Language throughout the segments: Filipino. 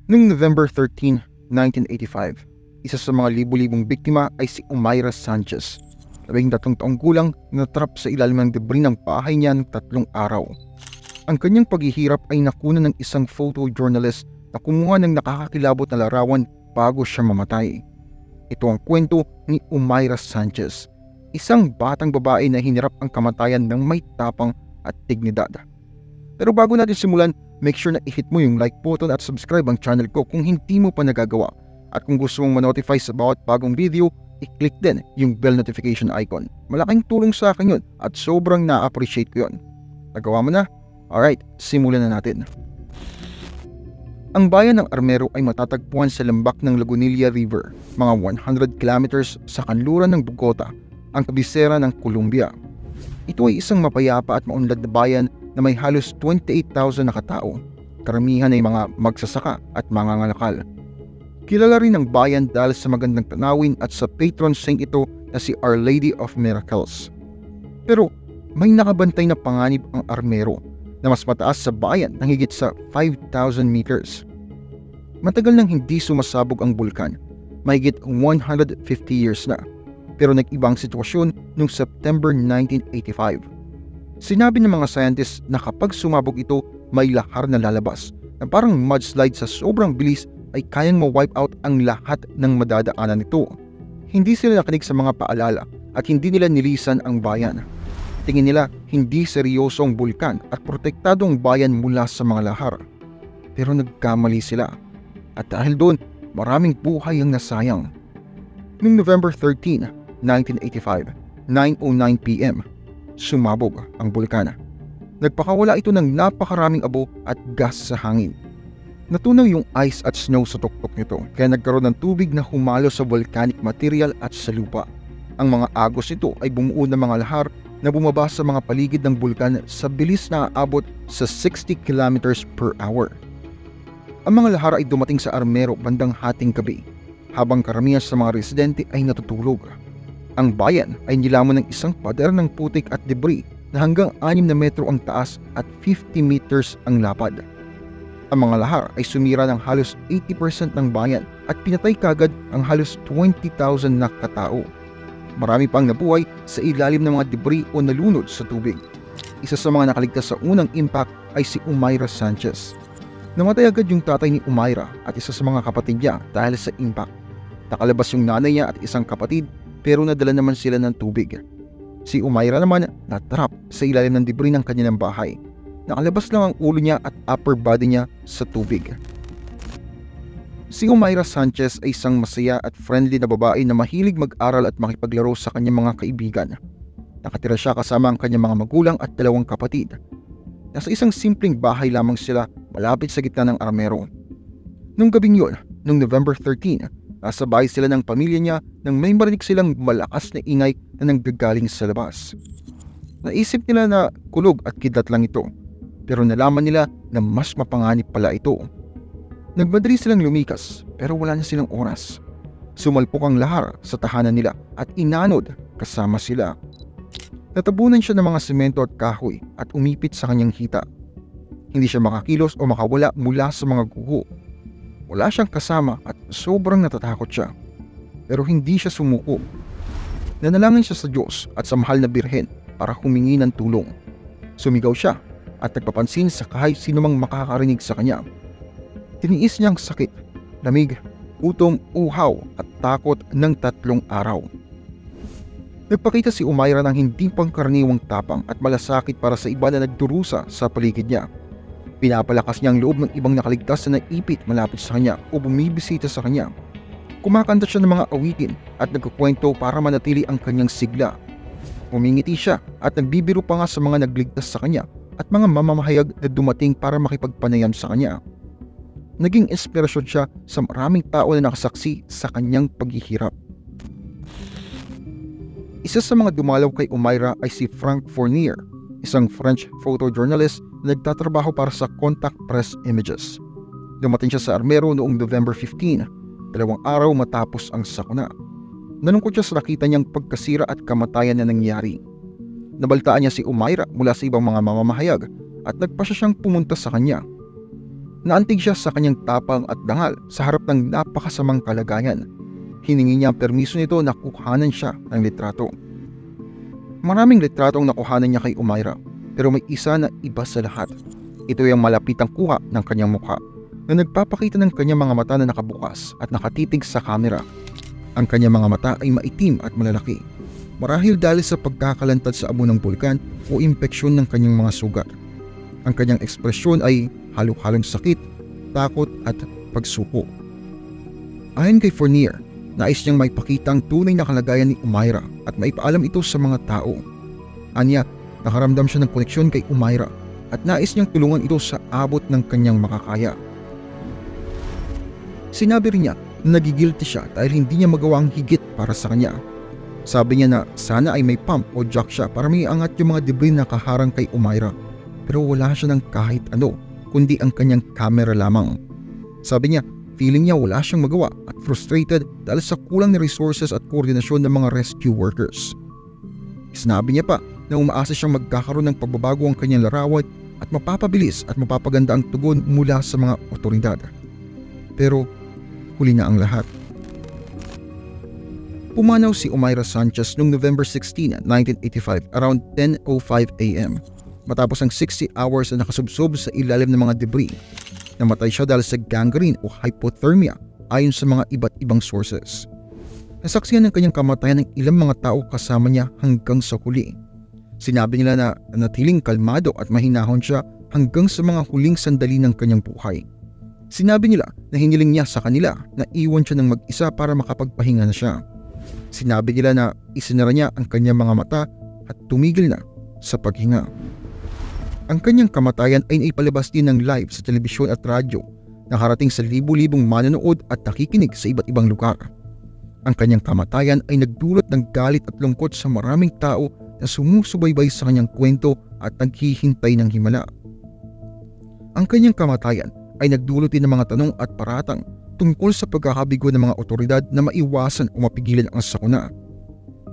Noong November 13, 1985, isa sa mga libu-libong biktima ay si Umaira Sanchez, 13 taong gulang na natrap sa ilalim ng debris ng bahay niya ng 3 araw. Ang kanyang paghihirap ay nakunan ng isang photojournalist na kumuha ng nakakakilabot na larawan bago siya mamatay. Ito ang kwento ni Umaira Sanchez, isang batang babae na hinirap ang kamatayan ng may tapang at dignidad. Pero bago natin simulan, make sure na i-hit mo yung like button at subscribe ang channel ko kung hindi mo pa nagagawa. At kung gusto mong ma-notify sa bawat bagong video, i-click din yung bell notification icon. Malaking tulong sa akin yun at sobrang na-appreciate ko yun. Nagawa mo na? Alright, simulan na natin. Ang bayan ng Armero ay matatagpuan sa lambak ng Lagunilla River, mga 100 kilometers sa kanluran ng Bogota, ang kabisera ng Colombia. Ito ay isang mapayapa at maunlad na bayan na may halos 28,000 na katao, karamihan ay mga magsasaka at mangangalakal. Kilala rin ang bayan dahil sa magandang tanawin at sa patron saint ito na si Our Lady of Miracles. Pero may nakabantay na panganib ang Armero na mas mataas sa bayan ng higit sa 5,000 meters. Matagal nang hindi sumasabog ang bulkan, mahigit 150 years na, pero nag-ibang sitwasyon noong September 1985. Sinabi ng mga scientists na kapag sumabog ito, may lahar na lalabas na parang mudslide sa sobrang bilis ay kayang ma-wipe out ang lahat ng madadaanan nito. Hindi sila nakinig sa mga paalala at hindi nila nilisan ang bayan. Tingin nila hindi seryoso ang bulkan at protektado ang bayan mula sa mga lahar. Pero nagkamali sila. At dahil doon, maraming buhay ang nasayang. Noong November 13, 1985, 9:09 PM, sumabog ang bulkan. Nagpakawala ito ng napakaraming abo at gas sa hangin. Natunaw yung ice at snow sa tuktok nito kaya nagkaroon ng tubig na humalo sa volcanic material at sa lupa. Ang mga agos nito ay bumuo ng mga lahar na bumaba sa mga paligid ng bulkan sa bilis na aabot sa 60 kilometers per hour. Ang mga lahar ay dumating sa Armero bandang hating gabi, habang karamihan sa mga residente ay natutulog. Ang bayan ay nilamon ng isang pader ng putik at debris na hanggang 6 na metro ang taas at 50 meters ang lapad. Ang mga lahar ay sumira ng halos 80% ng bayan at pinatay kagad ang halos 20,000 na katao. Marami pang nabuhay sa ilalim ng mga debris o nalunod sa tubig. Isa sa mga nakaligtas sa unang impact ay si Umaira Sanchez. Namatay agad yung tatay ni Umaira at isa sa mga kapatid niya dahil sa impact. Nakalabas yung nanay niya at isang kapatid pero nadala naman sila ng tubig. Si Umaira naman natrap sa ilalim ng debris ng kanyang bahay. Nakalabas lang ang ulo niya at upper body niya sa tubig. Si Umaira Sanchez ay isang masaya at friendly na babae na mahilig mag-aral at makipaglaro sa kanyang mga kaibigan. Nakatira siya kasama ang kanyang mga magulang at 2 kapatid. Nasa isang simpleng bahay lamang sila malapit sa gitna ng Armero. Nung gabing yun, noong November 13, nasa bahay sila ng pamilya niya nang may marinig silang malakas na ingay na nanggagaling sa labas. Naisip nila na kulog at kidlat lang ito. Pero nalaman nila na mas mapanganib pala ito. Nagmadali silang lumikas pero wala na silang oras. Sumalpok ang lahar sa tahanan nila at inanod kasama sila. Natabunan siya ng mga semento at kahoy at umipit sa kanyang hita. Hindi siya makakilos o makawala mula sa mga guho. Wala siyang kasama at sobrang natatakot siya. Pero hindi siya sumuko. Nanalangin siya sa Diyos at sa mahal na birhen para humingi ng tulong. Sumigaw siya at nagpapansin sa kahit sino mang makakarinig sa kanya. Tiniis niya ang sakit, lamig, gutom, uhaw at takot ng 3 araw. Nagpakita si Umaira ng hindi pangkaraniwang tapang at malasakit para sa iba na nagdurusa sa paligid niya. Pinapalakas niya ang loob ng ibang nakaligtas na naipit malapit sa kanya o bumibisita sa kanya. Kumakanta siya ng mga awitin at nagkukwento para manatili ang kanyang sigla. Umingiti siya at nagbibiro pa nga sa mga nagligtas sa kanya at mga mamamahayag na dumating para makipagpanayam sa kanya. Naging inspirasyon siya sa maraming tao na nakasaksi sa kanyang paghihirap. Isa sa mga dumalaw kay Umaira ay si Frank Fournier, isang French photojournalist na nagtatrabaho para sa Contact Press Images. Dumating siya sa Armero noong November 15, 2 araw matapos ang sakuna. Nalungkot siya sa nakita niyang pagkasira at kamatayan na nangyari. Nabaltaan niya si Umaira mula sa ibang mga mamamahayag at nagpasya siyang pumunta sa kanya. Naantig siya sa kanyang tapang at dangal sa harap ng napakasamang kalagayan. Hiningi niya ang permiso nito na kuhanan siya ng litrato. Maraming litrato ang nakuhanan niya kay Umaira, pero may isa na iba sa lahat. Ito ay ang malapitang kuha ng kanyang mukha na nagpapakita ng kanyang mga mata na nakabukas at nakatitig sa kamera. Ang kanyang mga mata ay maitim at malalaki, marahil dahil sa pagkakalantad sa abo ng bulkan o impeksyon ng kanyang mga sugat. Ang kanyang ekspresyon ay halo-halong sakit, takot at pagsuko. Ayon kay Fournier, nais niyang maipakita ang tunay na kalagayan ni Umaira at maipaalam ito sa mga tao. Anya, nakaramdam siya ng koneksyon kay Umaira at nais niyang tulungan ito sa abot ng kanyang makakaya. Sinabi rin niya na nagigilty siya dahil hindi niya magawa ang higit para sa kanya. Sabi niya na sana ay may pump o jack siya para may angat yung mga debris na nakaharang kay Umaira. Pero wala siya ng kahit ano, kundi ang kanyang camera lamang. Sabi niya, feeling niya wala siyang magawa at frustrated dahil sa kulang na resources at koordinasyon ng mga rescue workers. Sinabi niya pa na umaasa siyang magkakaroon ng pagbabago ang kanyang larawan at mapapabilis at mapapaganda ang tugon mula sa mga otoridad. Pero huli na ang lahat. Pumanaw si Umaira Sanchez noong November 16, 1985 around 10:05 AM. Matapos ang 60 hours na nakasubsob sa ilalim ng mga debris. Namatay siya dahil sa gangrene o hypothermia ayon sa mga iba't ibang sources. Nasaksihan ng kanyang kamatayan ng ilang mga tao kasama niya hanggang sa huli. Sinabi nila na natiling kalmado at mahinahon siya hanggang sa mga huling sandali ng kanyang buhay. Sinabi nila na hiniling niya sa kanila na iwan siya ng mag-isa para makapagpahinga na siya. Sinabi nila na isinara niya ang kanyang mga mata at tumigil na sa paghinga. Ang kanyang kamatayan ay naipalabas din ng live sa telebisyon at radyo, nakarating sa libu-libong manonood at nakikinig sa iba't ibang lugar. Ang kanyang kamatayan ay nagdulot ng galit at lungkot sa maraming tao na sumusubaybay sa kanyang kwento at naghihintay ng himala. Ang kanyang kamatayan ay nagdulot din ng mga tanong at paratang tungkol sa pagkakabigo ng mga otoridad na maiwasan o mapigilan ang sakuna.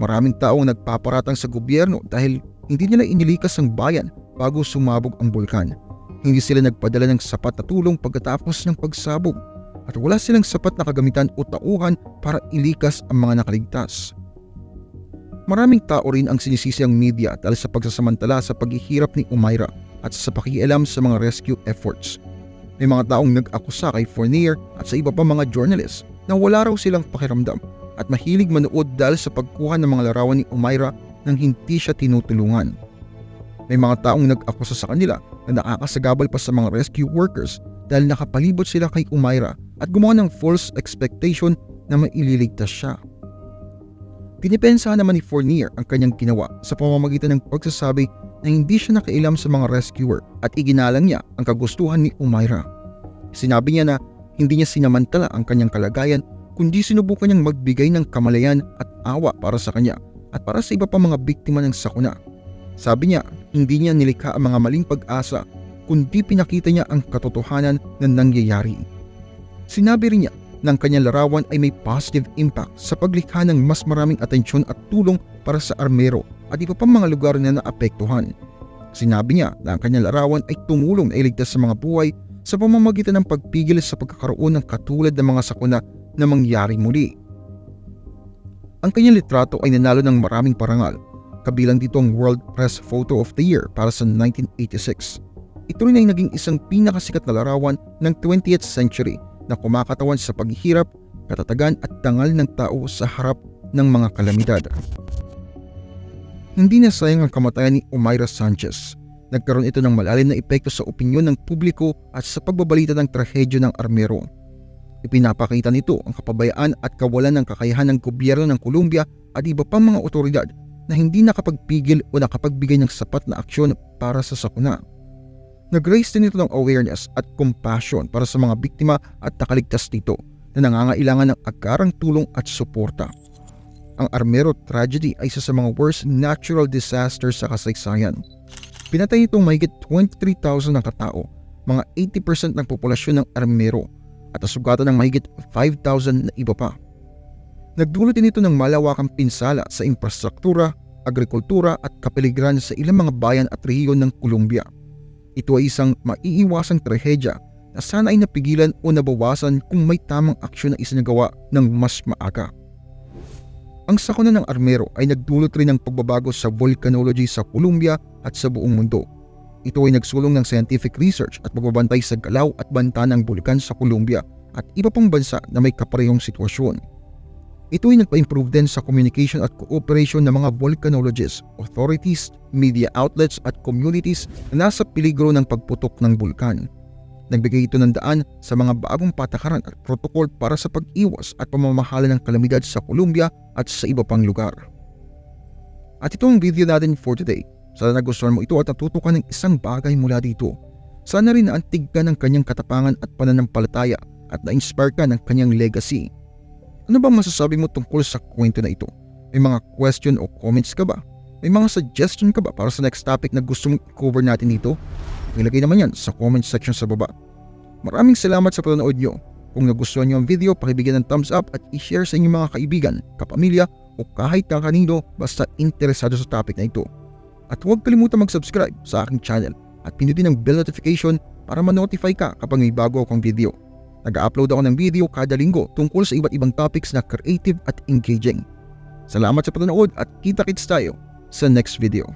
Maraming tao ang nagpaparatang sa gobyerno dahil hindi nila inilikas ang bayan bago sumabog ang bulkan. Hindi sila nagpadala ng sapat na tulong pagkatapos ng pagsabog at wala silang sapat na kagamitan o tauhan para ilikas ang mga nakaligtas. Maraming tao rin ang sinisisi ang media dahil sa pagsasamantala sa paghihirap ni Umaira at sa pakialam sa mga rescue efforts. May mga taong nag-akusa kay Fournier at sa iba pa mga journalists na wala raw silang pakiramdam at mahilig manood dahil sa pagkuha ng mga larawan ni Umaira nang hindi siya tinutulungan. May mga taong nag-akusa sa kanila na nakakasagabal pa sa mga rescue workers dahil nakapalibot sila kay Umaira at gumawa ng false expectation na maililigtas siya. Dinipensahan naman ni Fournier ang kanyang ginawa sa pamamagitan ng pagsasabi na hindi siya nakailam sa mga rescuer at iginalang niya ang kagustuhan ni Umaira. Sinabi niya na hindi niya sinamantala ang kanyang kalagayan kundi sinubukan niyang magbigay ng kamalayan at awa para sa kanya at para sa iba pa mga biktima ng sakuna. Sabi niya, hindi niya nilikha ang mga maling pag-asa kundi pinakita niya ang katotohanan na nangyayari. Sinabi rin niya na ang kanyang larawan ay may positive impact sa paglikha ng mas maraming atensyon at tulong para sa armero at iba pang mga lugar na naapektuhan. Sinabi niya na ang kanyang larawan ay tumulong na iligtas sa mga buhay sa pamamagitan ng pagpigil sa pagkakaroon ng katulad ng mga sakuna na mangyari muli. Ang kanyang litrato ay nanalo ng maraming parangal, kabilang dito ang World Press Photo of the Year para sa 1986. Ito rin ay naging isang pinakasikat na larawan ng 20th century na kumakatawan sa paghihirap, katatagan at dangal ng tao sa harap ng mga kalamidad. Hindi na sayang ang kamatayan ni Umaira Sanchez. Nagkaroon ito ng malalim na epekto sa opinyon ng publiko at sa pagbabalita ng trahedya ng armero. Ipinapakita nito ang kapabayaan at kawalan ng kakayahan ng gobyerno ng Colombia at iba pang mga otoridad na hindi nakapagpigil o nakapagbigay ng sapat na aksyon para sa sakuna. Nag-raise din ito ng awareness at compassion para sa mga biktima at nakaligtas dito na nangangailangan ng agarang tulong at suporta. Ang Armero tragedy ay isa sa mga worst natural disasters sa kasaysayan. Pinatay itong mahigit 23,000 na katao, mga 80% ng populasyon ng Armero at nasugatan ng mahigit 5,000 na iba pa. Nagdulot din ito ng malawakang pinsala sa infrastruktura, agrikultura at kapaligiran sa ilang mga bayan at rehiyon ng Colombia. Ito ay isang maiiwasang trahedya na sana ay napigilan o nabawasan kung may tamang aksyon na isinagawa ng mas maaga. Ang sakuna ng Armero ay nagdulot rin ng pagbabago sa volcanology sa Colombia at sa buong mundo. Ito ay nagsulong ng scientific research at pagbabantay sa galaw at banta ng bulkan sa Colombia at iba pang bansa na may kaparehong sitwasyon. Ito ay nagpa-improve din sa communication at cooperation ng mga volcanologists, authorities, media outlets at communities na nasa peligro ng pagputok ng bulkan. Nagbigay ito ng daan sa mga bagong patakaran at protokol para sa pag-iwas at pamamahala ng kalamidad sa Colombia at sa iba pang lugar. At ito ang video natin for today. Sana nagustuhan mo ito at natuto ka ng isang bagay mula dito. Sana rin naantig ka ng kanyang katapangan at pananampalataya at na-inspire ka ng kanyang legacy. Ano ba masasabi mo tungkol sa kwento na ito? May mga question o comments ka ba? May mga suggestion ka ba para sa next topic na gusto mong i-cover natin dito? Ilagay naman yan sa comment section sa baba. Maraming salamat sa panonood nyo. Kung nagustuhan nyo ang video, pakibigyan ng thumbs up at i-share sa inyong mga kaibigan, kapamilya o kahit kanino basta interesado sa topic na ito. At huwag kalimutan mag-subscribe sa aking channel at pinutin ang bell notification para ma-notify ka kapag may bago akong video. Nag-upload ako ng video kada linggo tungkol sa iba't ibang topics na creative at engaging. Salamat sa panonood at kita-kits tayo sa next video.